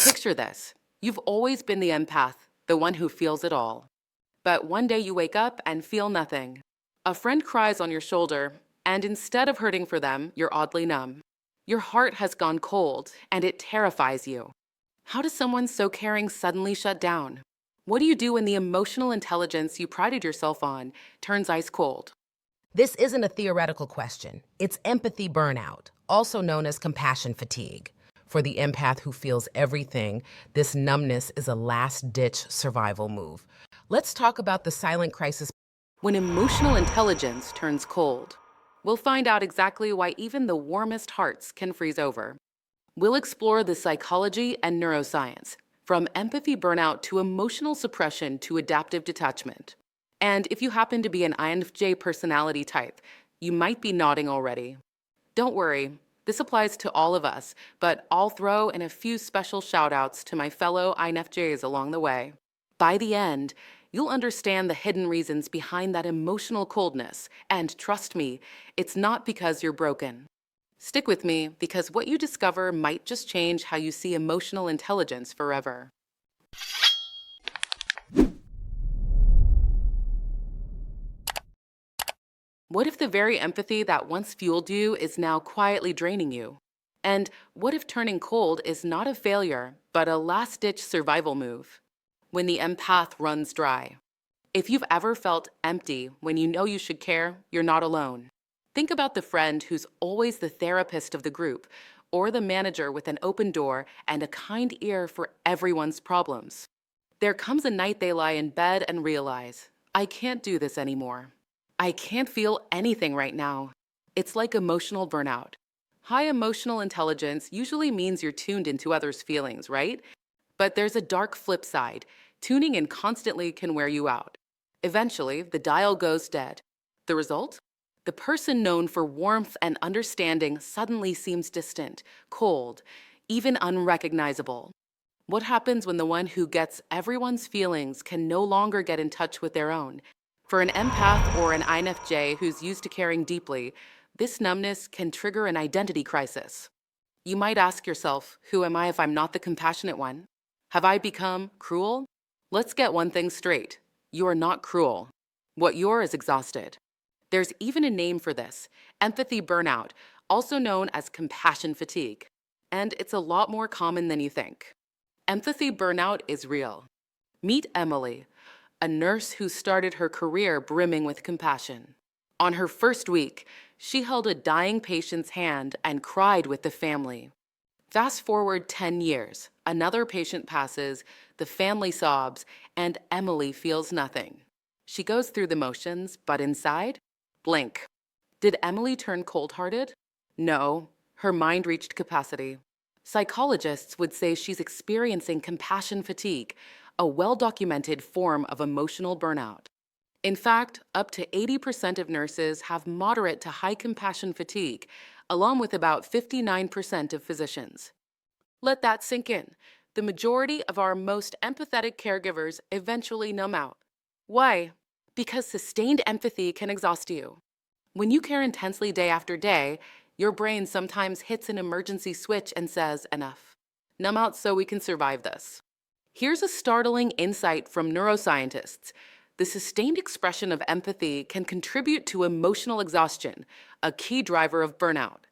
Picture this. You've always been the empath, the one who feels it all. But one day you wake up and feel nothing. A friend cries on your shoulder, and instead of hurting for them, you're oddly numb. Your heart has gone cold, and it terrifies you. How does someone so caring suddenly shut down? What do you do when the emotional intelligence you prided yourself on turns ice cold? This isn't a theoretical question. It's empathy burnout, also known as compassion fatigue. For the empath who feels everything, this numbness is a last-ditch survival move. Let's talk about the silent crisis. When emotional intelligence turns cold, we'll find out exactly why even the warmest hearts can freeze over. We'll explore the psychology and neuroscience, from empathy burnout to emotional suppression to adaptive detachment. And if you happen to be an INFJ personality type, you might be nodding already. Don't worry, this applies to all of us, but I'll throw in a few special shout-outs to my fellow INFJs along the way. By the end, you'll understand the hidden reasons behind that emotional coldness, and trust me, it's not because you're broken. Stick with me, because what you discover might just change how you see emotional intelligence forever. What if the very empathy that once fueled you is now quietly draining you? And what if turning cold is not a failure, but a last-ditch survival move? When the empath runs dry. If you've ever felt empty when you know you should care, you're not alone. Think about the friend who's always the therapist of the group, or the manager with an open door and a kind ear for everyone's problems. There comes a night they lie in bed and realize, I can't do this anymore. I can't feel anything right now. It's like emotional burnout. High emotional intelligence usually means you're tuned into others' feelings, right? But there's a dark flip side. Tuning in constantly can wear you out. Eventually, the dial goes dead. The result? The person known for warmth and understanding suddenly seems distant, cold, even unrecognizable. What happens when the one who gets everyone's feelings can no longer get in touch with their own? For an empath or an INFJ who's used to caring deeply, this numbness can trigger an identity crisis. You might ask yourself, who am I if I'm not the compassionate one? Have I become cruel? Let's get one thing straight. You are not cruel. What you're is exhausted. There's even a name for this, empathy burnout, also known as compassion fatigue. And it's a lot more common than you think. Empathy burnout is real. Meet Emily, a nurse who started her career brimming with compassion. On her first week, she held a dying patient's hand and cried with the family. Fast forward 10 years, another patient passes, the family sobs, and Emily feels nothing. She goes through the motions, but inside, blank. Did Emily turn cold-hearted? No, her mind reached capacity. Psychologists would say she's experiencing compassion fatigue, a well-documented form of emotional burnout. In fact, up to 80% of nurses have moderate to high compassion fatigue, along with about 59% of physicians. Let that sink in. The majority of our most empathetic caregivers eventually numb out. Why? Because sustained empathy can exhaust you. When you care intensely day after day, your brain sometimes hits an emergency switch and says, enough. Numb out so we can survive this. Here's a startling insight from neuroscientists. The sustained expression of empathy can contribute to emotional exhaustion, a key driver of burnout.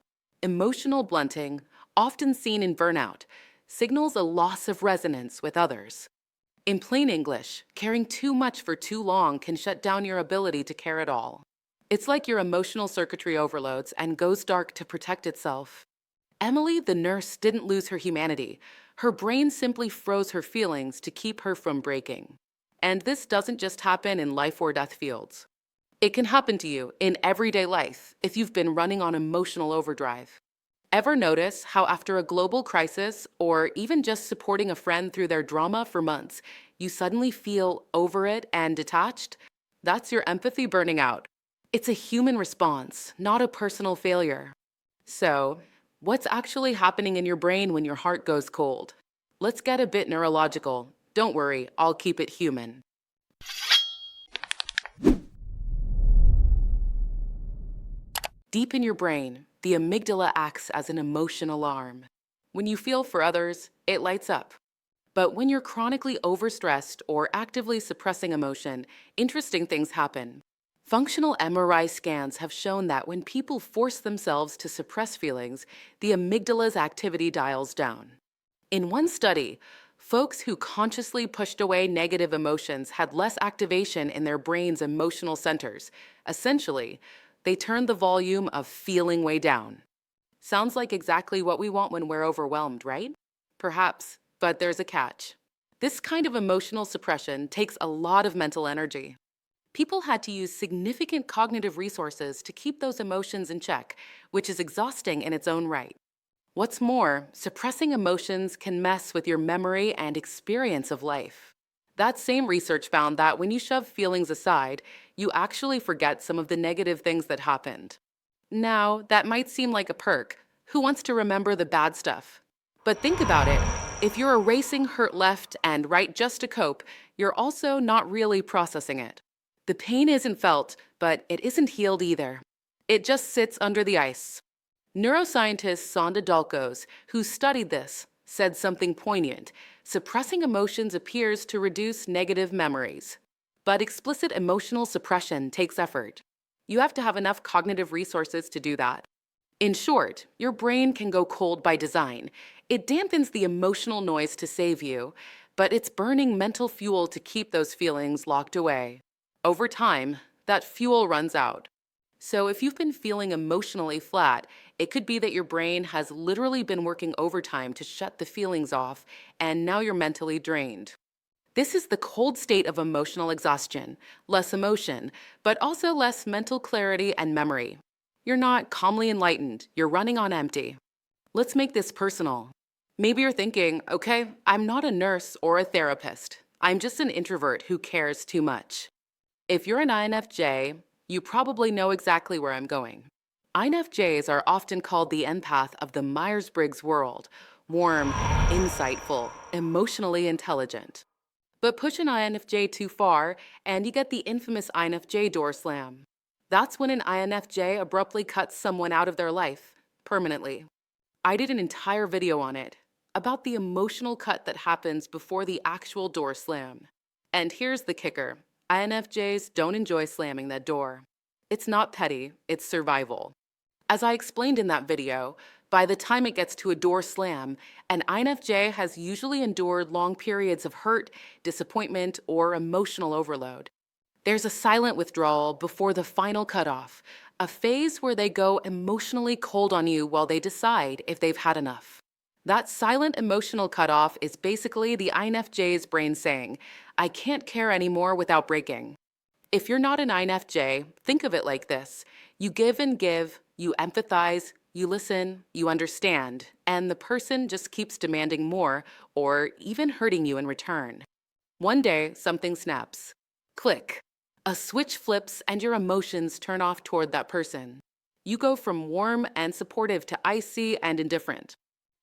Emotional blunting, often seen in burnout, signals a loss of resonance with others. In plain English, caring too much for too long can shut down your ability to care at all. It's like your emotional circuitry overloads and goes dark to protect itself. Emily, the nurse, didn't lose her humanity. Her brain simply froze her feelings to keep her from breaking. And this doesn't just happen in life or death fields. It can happen to you in everyday life if you've been running on emotional overdrive. Ever notice how after a global crisis, or even just supporting a friend through their drama for months, you suddenly feel over it and detached? That's your empathy burning out. It's a human response, not a personal failure. So, what's actually happening in your brain when your heart goes cold? Let's get a bit neurological. Don't worry, I'll keep it human. Deep in your brain, the amygdala acts as an emotion alarm. When you feel for others, it lights up. But when you're chronically overstressed or actively suppressing emotion, interesting things happen. Functional MRI scans have shown that when people force themselves to suppress feelings, the amygdala's activity dials down. In one study, folks who consciously pushed away negative emotions had less activation in their brain's emotional centers. Essentially, they turned the volume of feeling way down. Sounds like exactly what we want when we're overwhelmed, right? Perhaps, but there's a catch. This kind of emotional suppression takes a lot of mental energy. People had to use significant cognitive resources to keep those emotions in check, which is exhausting in its own right. What's more, suppressing emotions can mess with your memory and experience of life. That same research found that when you shove feelings aside, you actually forget some of the negative things that happened. Now, that might seem like a perk. Who wants to remember the bad stuff? But think about it. If you're erasing hurt left and right just to cope, you're also not really processing it. The pain isn't felt, but it isn't healed either. It just sits under the ice. Neuroscientist Sonda Dalkos, who studied this, said something poignant. Suppressing emotions appears to reduce negative memories. But explicit emotional suppression takes effort. You have to have enough cognitive resources to do that. In short, your brain can go cold by design. It dampens the emotional noise to save you, but it's burning mental fuel to keep those feelings locked away. Over time, that fuel runs out. So if you've been feeling emotionally flat, it could be that your brain has literally been working overtime to shut the feelings off, and now you're mentally drained. This is the cold state of emotional exhaustion, less emotion, but also less mental clarity and memory. You're not calmly enlightened, you're running on empty. Let's make this personal. Maybe you're thinking, okay, I'm not a nurse or a therapist. I'm just an introvert who cares too much. If you're an INFJ, you probably know exactly where I'm going. INFJs are often called the empath of the Myers-Briggs world, warm, insightful, emotionally intelligent. But push an INFJ too far, and you get the infamous INFJ Door Slam. That's when an INFJ abruptly cuts someone out of their life, permanently. I did an entire video on it, about the emotional cut that happens before the actual door slam. And here's the kicker. INFJs don't enjoy slamming that door. It's not petty, it's survival. As I explained in that video, by the time it gets to a door slam, an INFJ has usually endured long periods of hurt, disappointment, or emotional overload. There's a silent withdrawal before the final cutoff, a phase where they go emotionally cold on you while they decide if they've had enough. That silent emotional cutoff is basically the INFJ's brain saying, I can't care anymore without breaking. If you're not an INFJ, think of it like this. You give and give, you empathize, you listen, you understand, and the person just keeps demanding more or even hurting you in return. One day, something snaps. Click. A switch flips and your emotions turn off toward that person. You go from warm and supportive to icy and indifferent.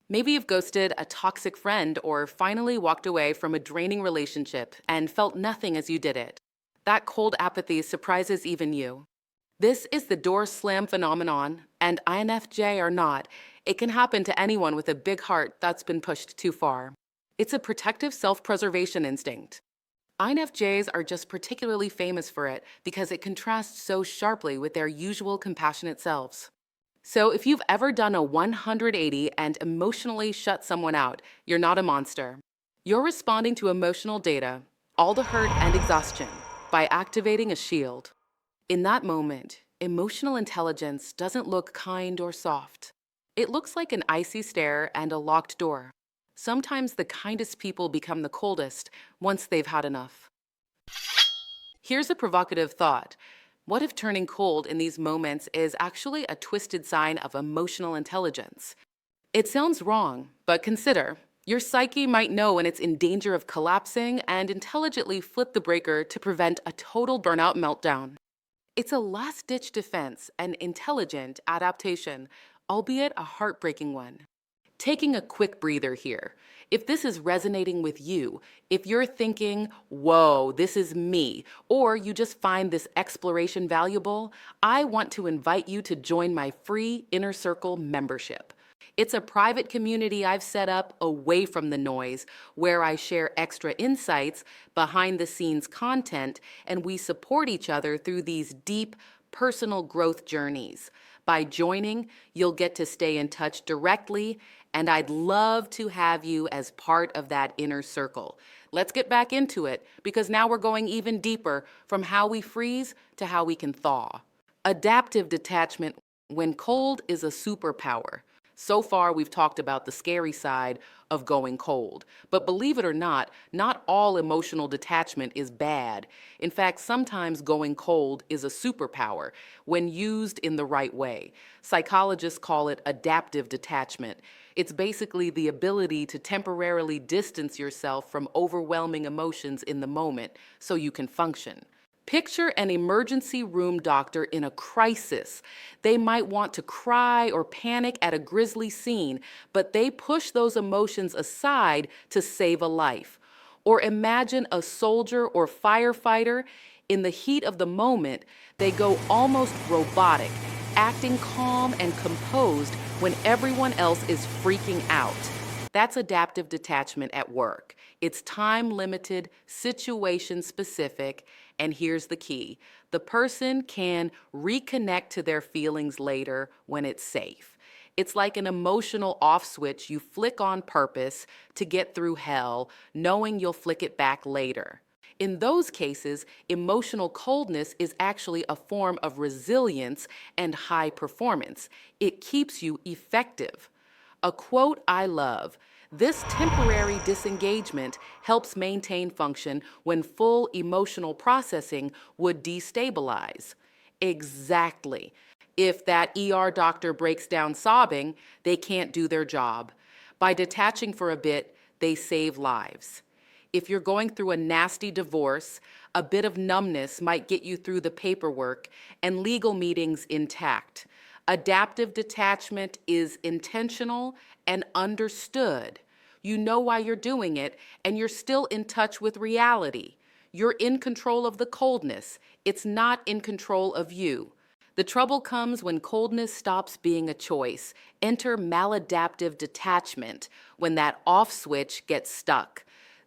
Maybe you've ghosted a toxic friend or finally walked away from a draining relationship and felt nothing as you did it. That cold apathy surprises even you. This is the door slam phenomenon, and INFJ or not, it can happen to anyone with a big heart that's been pushed too far. It's a protective self-preservation instinct. INFJs are just particularly famous for it because it contrasts so sharply with their usual compassionate selves. So if you've ever done a 180 and emotionally shut someone out, you're not a monster. You're responding to emotional data, all the hurt and exhaustion, by activating a shield. In that moment, emotional intelligence doesn't look kind or soft. It looks like an icy stare and a locked door. Sometimes the kindest people become the coldest once they've had enough. Here's a provocative thought. What if turning cold in these moments is actually a twisted sign of emotional intelligence? It sounds wrong, but consider. Your psyche might know when it's in danger of collapsing and intelligently flip the breaker to prevent a total burnout meltdown. It's a last-ditch defense, an intelligent adaptation, albeit a heartbreaking one. Taking a quick breather here. If this is resonating with you, if you're thinking, whoa, this is me, or you just find this exploration valuable, I want to invite you to join my free Inner Circle membership. It's a private community I've set up away from the noise, where I share extra insights, behind the scenes content, and we support each other through these deep, personal growth journeys. By joining, you'll get to stay in touch directly, and I'd love to have you as part of that inner circle. Let's get back into it, because now we're going even deeper from how we freeze to how we can thaw. Adaptive detachment, when cold, is a superpower. So far, we've talked about the scary side of going cold. But believe it or not all emotional detachment is bad. In fact, sometimes going cold is a superpower when used in the right way. Psychologists call it adaptive detachment. It's basically the ability to temporarily distance yourself from overwhelming emotions in the moment so you can function. Picture an emergency room doctor in a crisis. They might want to cry or panic at a grisly scene, but they push those emotions aside to save a life. Or imagine a soldier or firefighter. In the heat of the moment, they go almost robotic, acting calm and composed when everyone else is freaking out. That's adaptive detachment at work. It's time-limited, situation-specific, and here's the key. The person can reconnect to their feelings later when it's safe. It's like an emotional off switch you flick on purpose to get through hell, knowing you'll flick it back later. In those cases, emotional coldness is actually a form of resilience and high performance. It keeps you effective. A quote I love: "This temporary disengagement helps maintain function when full emotional processing would destabilize." Exactly. If that ER doctor breaks down sobbing, they can't do their job. By detaching for a bit, they save lives. If you're going through a nasty divorce, a bit of numbness might get you through the paperwork and legal meetings intact. Adaptive detachment is intentional and understood. You know why you're doing it, and you're still in touch with reality. You're in control of the coldness. It's not in control of you. The trouble comes when coldness stops being a choice. Enter maladaptive detachment, when that off switch gets stuck.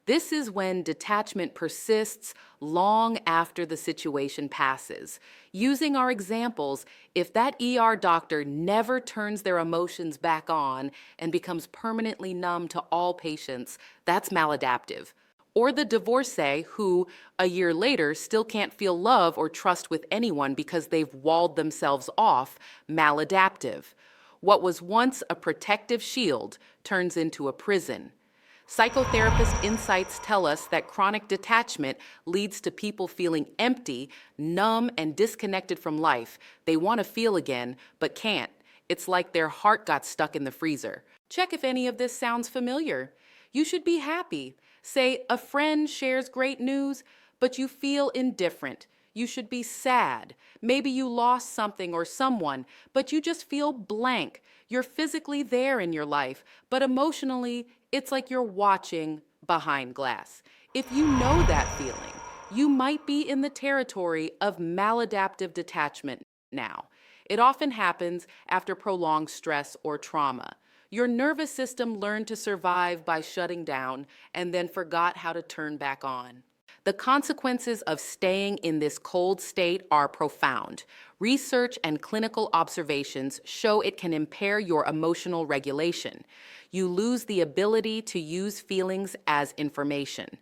This is when detachment persists long after the situation passes. Using our examples, if that ER doctor never turns their emotions back on and becomes permanently numb to all patients, that's maladaptive. Or the divorcee who, a year later, still can't feel love or trust with anyone because they've walled themselves off, maladaptive. What was once a protective shield turns into a prison. Psychotherapist insights tell us that chronic detachment leads to people feeling empty, numb, and disconnected from life. They want to feel again, but can't. It's like their heart got stuck in the freezer. Check if any of this sounds familiar. You should be happy. Say a friend shares great news, but you feel indifferent. You should be sad. Maybe you lost something or someone, but you just feel blank. You're physically there in your life, but emotionally, it's like you're watching behind glass. If you know that feeling, you might be in the territory of maladaptive detachment now. It often happens after prolonged stress or trauma. Your nervous system learned to survive by shutting down and then forgot how to turn back on. The consequences of staying in this cold state are profound. Research and clinical observations show it can impair your emotional regulation. You lose the ability to use feelings as information.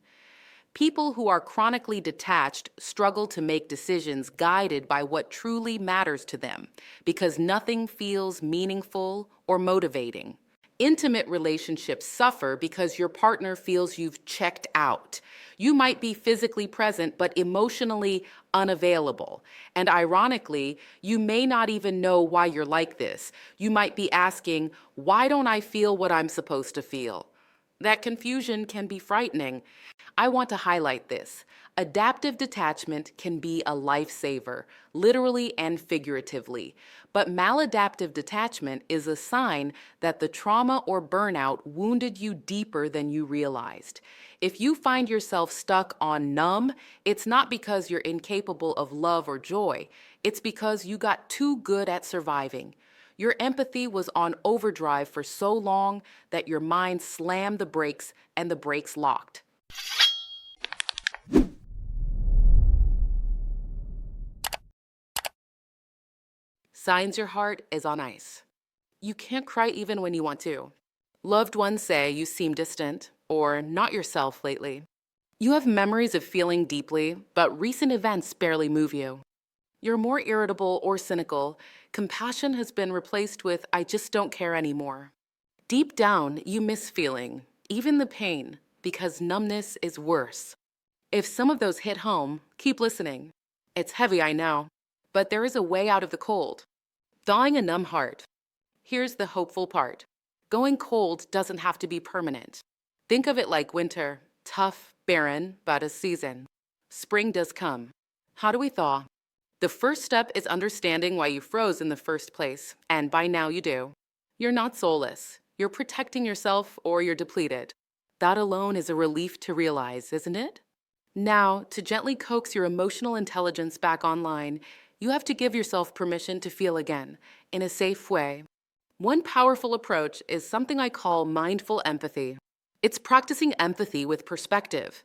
People who are chronically detached struggle to make decisions guided by what truly matters to them because nothing feels meaningful or motivating. Intimate relationships suffer because your partner feels you've checked out. You might be physically present but emotionally unavailable. And ironically, you may not even know why you're like this. You might be asking, why don't I feel what I'm supposed to feel? That confusion can be frightening. I want to highlight this. Adaptive detachment can be a lifesaver, literally and figuratively. But maladaptive detachment is a sign that the trauma or burnout wounded you deeper than you realized. If you find yourself stuck on numb, it's not because you're incapable of love or joy. It's because you got too good at surviving. Your empathy was on overdrive for so long that your mind slammed the brakes and the brakes locked. Signs your heart is on ice. You can't cry even when you want to. Loved ones say you seem distant or not yourself lately. You have memories of feeling deeply, but recent events barely move you. You're more irritable or cynical. Compassion has been replaced with I just don't care anymore. Deep down, you miss feeling, even the pain, because numbness is worse. If some of those hit home, keep listening. It's heavy, I know, but there is a way out of the cold. Thawing a numb heart. Here's the hopeful part. Going cold doesn't have to be permanent. Think of it like winter, tough, barren, but a season. Spring does come. How do we thaw? The first step is understanding why you froze in the first place, and by now you do. You're not soulless. You're protecting yourself or you're depleted. That alone is a relief to realize, isn't it? Now, to gently coax your emotional intelligence back online, you have to give yourself permission to feel again, in a safe way. One powerful approach is something I call mindful empathy. It's practicing empathy with perspective.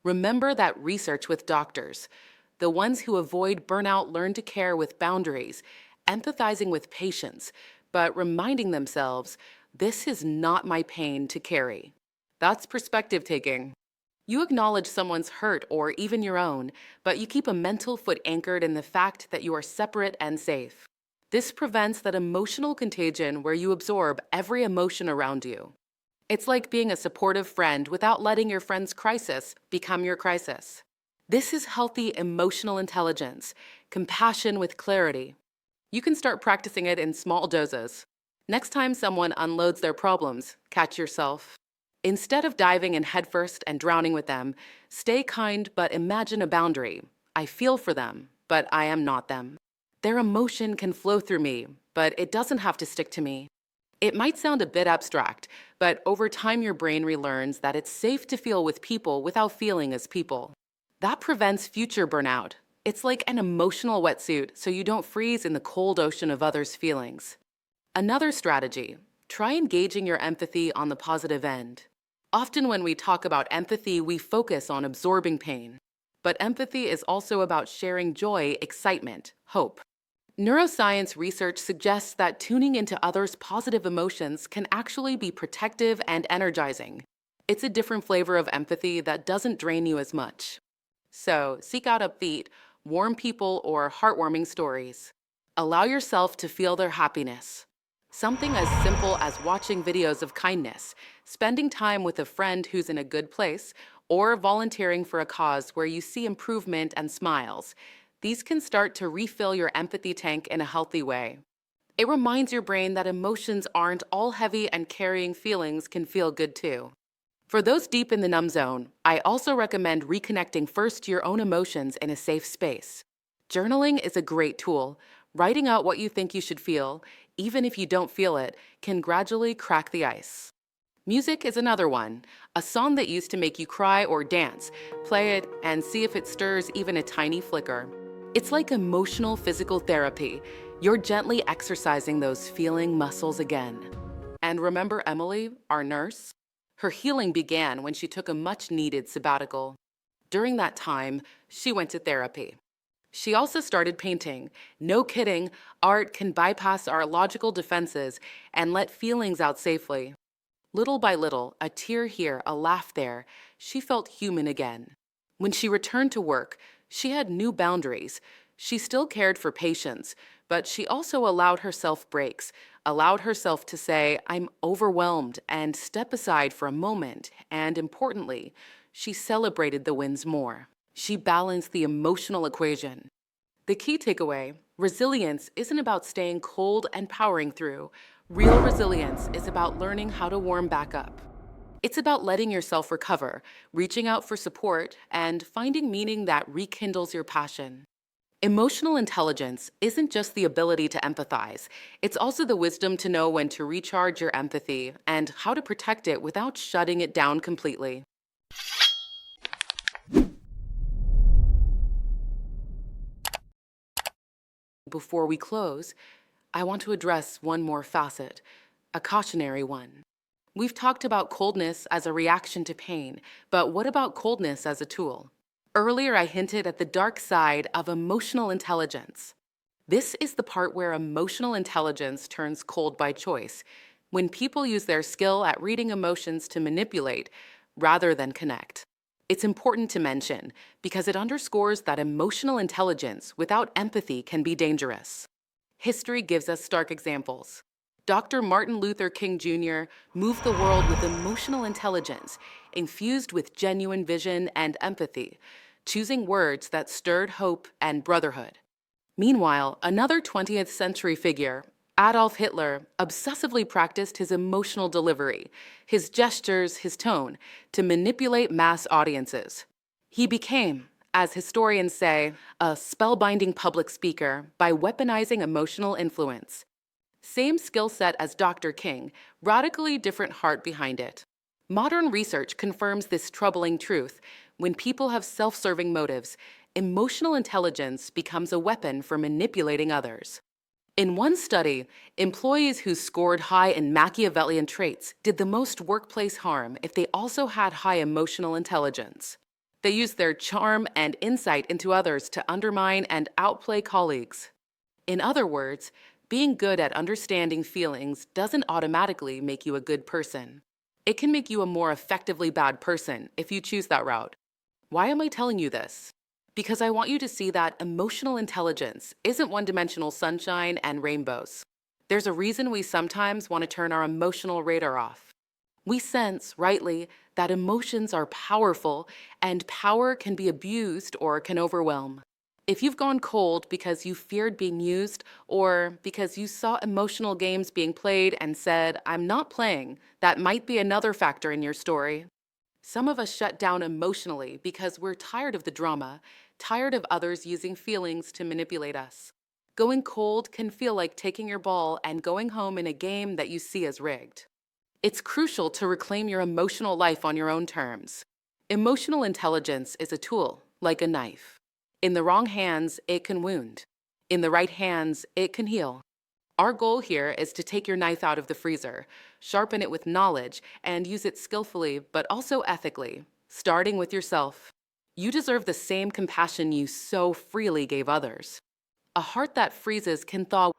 Remember that research with doctors. The ones who avoid burnout learn to care with boundaries, empathizing with patience, but reminding themselves, this is not my pain to carry. That's perspective taking. You acknowledge someone's hurt or even your own, but you keep a mental foot anchored in the fact that you are separate and safe. This prevents that emotional contagion where you absorb every emotion around you. It's like being a supportive friend without letting your friend's crisis become your crisis. This is healthy emotional intelligence, compassion with clarity. You can start practicing it in small doses. Next time someone unloads their problems, catch yourself. Instead of diving in headfirst and drowning with them, stay kind but imagine a boundary. I feel for them, but I am not them. Their emotion can flow through me, but it doesn't have to stick to me. It might sound a bit abstract, but over time your brain relearns that it's safe to feel with people without feeling as people. That prevents future burnout. It's like an emotional wetsuit so you don't freeze in the cold ocean of others' feelings. Another strategy, try engaging your empathy on the positive end. Often when we talk about empathy, we focus on absorbing pain. But empathy is also about sharing joy, excitement, hope. Neuroscience research suggests that tuning into others' positive emotions can actually be protective and energizing. It's a different flavor of empathy that doesn't drain you as much. So, seek out upbeat, warm people or heartwarming stories. Allow yourself to feel their happiness. Something as simple as watching videos of kindness, spending time with a friend who's in a good place, or volunteering for a cause where you see improvement and smiles. These can start to refill your empathy tank in a healthy way. It reminds your brain that emotions aren't all heavy and carrying feelings can feel good too. For those deep in the numb zone, I also recommend reconnecting first to your own emotions in a safe space. Journaling is a great tool. Writing out what you think you should feel, even if you don't feel it, can gradually crack the ice. Music is another one. A song that used to make you cry or dance. Play it and see if it stirs even a tiny flicker. It's like emotional physical therapy. You're gently exercising those feeling muscles again. And remember Emily, our nurse? Her healing began when she took a much-needed sabbatical. During that time, she went to therapy. She also started painting. No kidding, art can bypass our logical defenses and let feelings out safely. Little by little, a tear here, a laugh there, she felt human again. When she returned to work, she had new boundaries. She still cared for patients, but she also allowed herself breaks, allowed herself to say, I'm overwhelmed, and step aside for a moment, and importantly, she celebrated the wins more. She balanced the emotional equation. The key takeaway, resilience isn't about staying cold and powering through. Real resilience is about learning how to warm back up. It's about letting yourself recover, reaching out for support, and finding meaning that rekindles your passion. Emotional intelligence isn't just the ability to empathize. It's also the wisdom to know when to recharge your empathy and how to protect it without shutting it down completely. Before we close, I want to address one more facet, a cautionary one. We've talked about coldness as a reaction to pain, but what about coldness as a tool? Earlier, I hinted at the dark side of emotional intelligence. This is the part where emotional intelligence turns cold by choice, when people use their skill at reading emotions to manipulate rather than connect. It's important to mention because it underscores that emotional intelligence without empathy can be dangerous. History gives us stark examples. Dr. Martin Luther King Jr. moved the world with emotional intelligence, infused with genuine vision and empathy, choosing words that stirred hope and brotherhood. Meanwhile, another 20th century figure, Adolf Hitler, obsessively practiced his emotional delivery, his gestures, his tone, to manipulate mass audiences. He became, as historians say, a spellbinding public speaker by weaponizing emotional influence. Same skill set as Dr. King, radically different heart behind it. Modern research confirms this troubling truth. When people have self-serving motives, emotional intelligence becomes a weapon for manipulating others. In one study, employees who scored high in Machiavellian traits did the most workplace harm if they also had high emotional intelligence. They used their charm and insight into others to undermine and outplay colleagues. In other words, being good at understanding feelings doesn't automatically make you a good person. It can make you a more effectively bad person if you choose that route. Why am I telling you this? Because I want you to see that emotional intelligence isn't one-dimensional sunshine and rainbows. There's a reason we sometimes want to turn our emotional radar off. We sense, rightly, that emotions are powerful and power can be abused or can overwhelm. If you've gone cold because you feared being used or because you saw emotional games being played and said, "I'm not playing," that might be another factor in your story. Some of us shut down emotionally because we're tired of the drama, tired of others using feelings to manipulate us. Going cold can feel like taking your ball and going home in a game that you see as rigged. It's crucial to reclaim your emotional life on your own terms. Emotional intelligence is a tool, like a knife. In the wrong hands, it can wound. In the right hands, it can heal. Our goal here is to take your knife out of the freezer, sharpen it with knowledge, and use it skillfully but also ethically, starting with yourself. You deserve the same compassion you so freely gave others. A heart that freezes can thaw.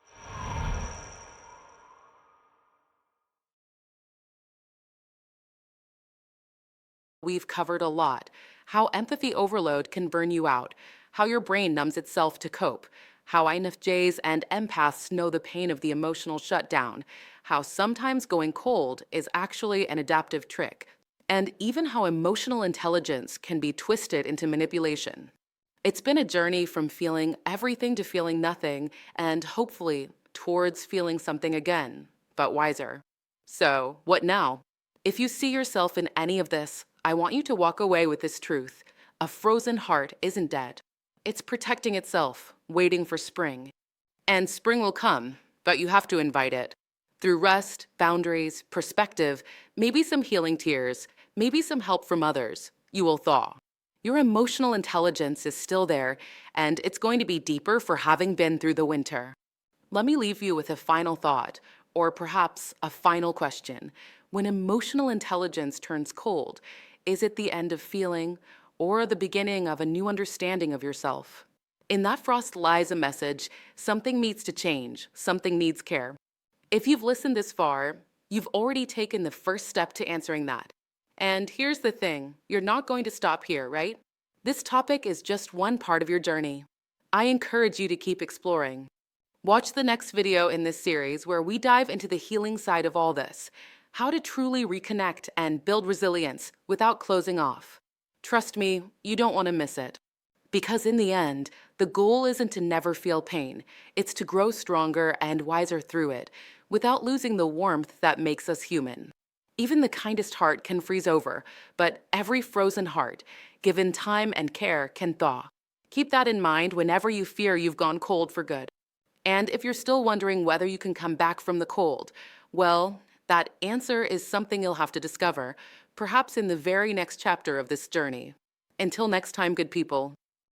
We've covered a lot. How empathy overload can burn you out, how your brain numbs itself to cope, how INFJs and empaths know the pain of the emotional shutdown, how sometimes going cold is actually an adaptive trick, and even how emotional intelligence can be twisted into manipulation. It's been a journey from feeling everything to feeling nothing, and hopefully towards feeling something again, but wiser. So, what now? If you see yourself in any of this, I want you to walk away with this truth. A frozen heart isn't dead. It's protecting itself, waiting for spring. And spring will come, but you have to invite it. Through rest, boundaries, perspective, maybe some healing tears, maybe some help from others, you will thaw. Your emotional intelligence is still there, and it's going to be deeper for having been through the winter. Let me leave you with a final thought, or perhaps a final question. When emotional intelligence turns cold, is it the end of feeling or the beginning of a new understanding of yourself? In that frost lies a message. Something needs to change. Something needs care. If you've listened this far, you've already taken the first step to answering that. And here's the thing, you're not going to stop here, right? This topic is just one part of your journey. I encourage you to keep exploring. Watch the next video in this series where we dive into the healing side of all this, how to truly reconnect and build resilience without closing off. Trust me, you don't want to miss it. Because in the end, the goal isn't to never feel pain, it's to grow stronger and wiser through it, without losing the warmth that makes us human. Even the kindest heart can freeze over, but every frozen heart, given time and care, can thaw. Keep that in mind whenever you fear you've gone cold for good. And if you're still wondering whether you can come back from the cold, well, that answer is something you'll have to discover, perhaps in the very next chapter of this journey. Until next time, good people.